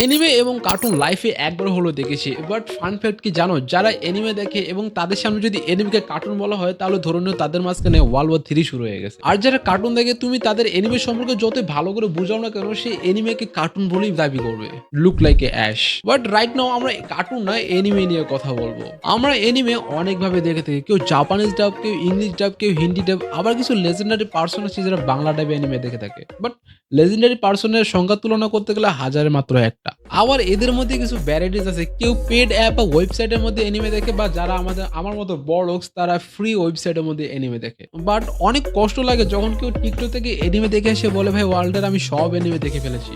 Anime এবং cartoon লাইফে একবার হলেও দেখেছি। বাট ফান ফ্যাক্ট কি জানো? যারা এনিমে দেখে এবং তাদের সামনে যদি এনিমেকে কার্টুন বলা হয় তাহলে ধরে নিও তাদের মাঝখানে ওয়ার্ল্ড ওয়ার 3 শুরু হয়ে গেছে। আর যারা কার্টুন দেখে তুমি তাদের এনিমে সম্পর্কে যতই ভালো করে বুঝাও না কেন সে এনিমেকে কার্টুন বলেই দাবি করবে। Look like a ash. But right now আমরা কার্টুন না এনিমে নিয়ে কথা বলবো। আমরা এনিমে অনেকভাবে দেখে থাকি। কেউ জাপানিজ ডাব, কেউ ইংলিশ ডাব, কেউ হিন্দি ডাব, আবার কিছু লেজেন্ডারি পারসন আছে যারা বাংলা ডাবে এনিমে দেখে থাকে। বাট লেজেন্ডারি পারসনের সংখ্যা তুলনা করতে গেলে হাজারে মাত্র একটা। আবার এদের মধ্যে কিছু ভ্যারাইটিস আছে। কেউ পেড অ্যাপ বা ওয়েবসাইটের মধ্যে এনিমে দেখে বা যারা আমার মতো বড়লোকস তারা ফ্রি ওয়েবসাইটের মধ্যে এনিমে দেখে। বাট অনেক কষ্ট লাগে যখন কেউ টিকটক থেকে এনিমে দেখে এসে বলে ভাই ওয়ার্ল্ডের আমি সব এনিমে দেখে ফেলেছি।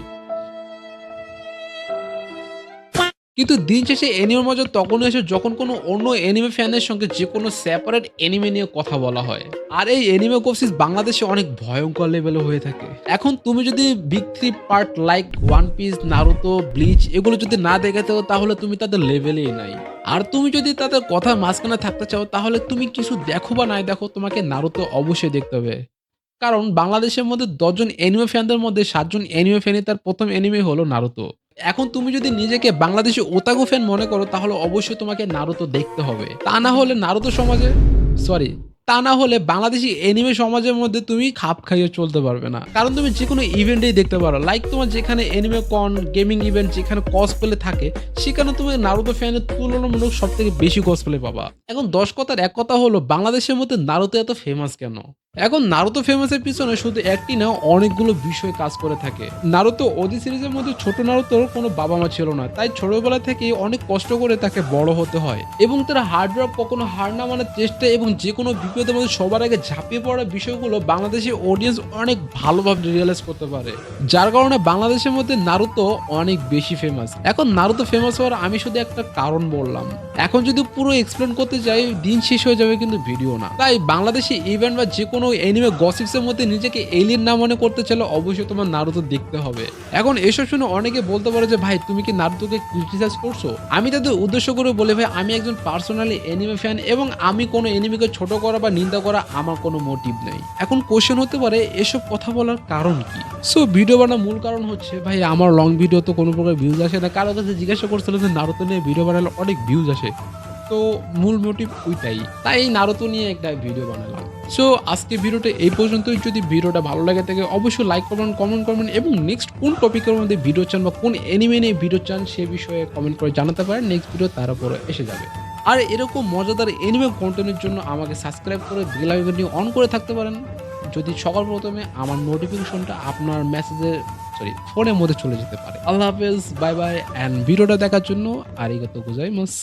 কিন্তু দিন শেষে এনিমের মজা তখনই আসে যখন কোনো অন্য এনিমে ফ্যানের সঙ্গে যেকোনো সেপারেট এনিমে নিয়ে কথা বলা হয়। আর এই এনিমে কোর্সেস বাংলাদেশে অনেক ভয়ঙ্কর লেভেলে হয়ে থাকে। এখন তুমি যদি big 3 part like one piece, Naruto, bleach এগুলো যদি না দেখে থাকো তাহলে তুমি তাদের লেভেলেই নাই। আর তুমি যদি তাদের কথার মাঝখানে থাকতে চাও তাহলে তুমি কিছু দেখো বা নাই দেখো তোমাকে নারুতো অবশ্যই দেখতে হবে। কারণ বাংলাদেশের মধ্যে ১০ জন অ্যানিমে ফ্যানদের মধ্যে ৭ জন অ্যানিমে ফ্যানই তার ১ম অ্যানিমে হলো 'নারুতো'। এখন তুমি যদি নিজেকে বাংলাদেশী ওতাগু ফ্যান মনে করো তাহলে অবশ্যই তোমাকে 'নারুতো' দেখতে হবে। তা না হলে 'নারুতো' সমাজে সরি তা না হলে বাংলাদেশী অ্যানিমে সমাজের মধ্যে তুমি খাপ খাইয়ে চলতে পারবে না। কারণ তুমি যেকোনো ইভেন্টেই দেখতে পারো। লাইক তোমার যেখানে অ্যানিমে কন, গেমিং ইভেন্ট যেখানে কসপ্লে থাকে সেখানে তুমি 'নারুতো' ফ্যানের তুলনামূলক সবথেকে বেশি কসপ্লে পাবা। এখন ১০ কথার ১ কথা হলো বাংলাদেশের মধ্যে 'নারুতো' এত ফেমাস কেন? এখন নারুতো ফেমাসের পিছনে শুধু একটি না অনেকগুলো বিষয় কাজ করে থাকে। নারুতো ওজি সিরিজের মধ্যে ছোট নারুতোর কোনো বাবা-মা ছিল না। তাই ছোটবেলা থেকেই অনেক কষ্ট করে তাকে বড় হতে হয়। এবং তার হার্ড ওয়ার্ক কখনো হার না মানার চেষ্টা এবং যেকোনো বিপদের মধ্যে সবার আগে ঝাঁপিয়ে পড়ার বিষয়গুলো বাংলাদেশী অডিয়েন্স অনেক ভালোভাবে রিয়ালাইজ করতে পারে। যার কারণে বাংলাদেশের মধ্যে নারুতো অনেক বেশি ফেমাস। এখন নারুতো ফেমাস হওয়ার আমি শুধু একটা কারণ বললাম। এখন যদি পুরো এক্সপ্লেন করতে যাই দিন শেষ হয়ে যাবে কিন্তু ভিডিও না। তাই বাংলাদেশী ইভেন্ট বা যেকোনো অ্যানিমে গসিপস এর মধ্যে নিজেকে এলিয়েন না মনে করতে চাইলে অবশ্যই তোমার নারুতো দেখতে হবে। এখন এসব শুনে অনেকে বলতে পারে যে ভাই তুমি কি নারুতোকে ক্রিটিসাইজ করছো? আমি তাদের উদ্দেশ্য করে বলি ভাই আমি একজন পার্সোনালি অ্যানিমে ফ্যান এবং আমি কোনো অ্যানিমেকে ছোট করা বা নিন্দা করা আমার কোনো মোটিভ নেই। এখন কোশ্চেন হতে পারে এসব কথা বলার কারণ কি? সো ভিডিও বানানোর মূল কারণ হচ্ছে ভাই আমার লং ভিডিও তো কোনো প্রকার ভিউজ আসে না। কারো কাছে জিজ্ঞাসা করছিল যে নারুতো নিয়ে ভিডিও বানালে অনেক ভিউজ আসে। তো মূল মোটিভ ওইটাই। তাই এই নারুতো নিয়ে একটা ভিডিও বানালাম। সো আজকে ভিডিওটা এই পর্যন্তই। যদি ভিডিওটা ভালো লাগে থাকে অবশ্যই লাইক করবেন, কমেন্ট করবেন এবং নেক্সট কোন টপিকের মধ্যে ভিডিও চান বা কোন অ্যানিমে নিয়ে ভিডিও চান সে বিষয়ে কমেন্ট করে জানাতে পারেন। নেক্সট ভিডিও তার উপরে এসে যাবে। আর এরকম মজাদার অ্যানিমে কনটেন্টের জন্য আমাকে সাবস্ক্রাইব করে বেল আইকনটি অন করে থাকতে পারেন। যদি সবার প্রথমে আমার নোটিফিকেশনটা আপনার ফোনের মধ্যে চলে যেতে পারে। আল্লাহ হাফেজ, বাই বাই অ্যান্ড ভিডিওটা দেখার জন্য আরিগাতো গোজাইমাস।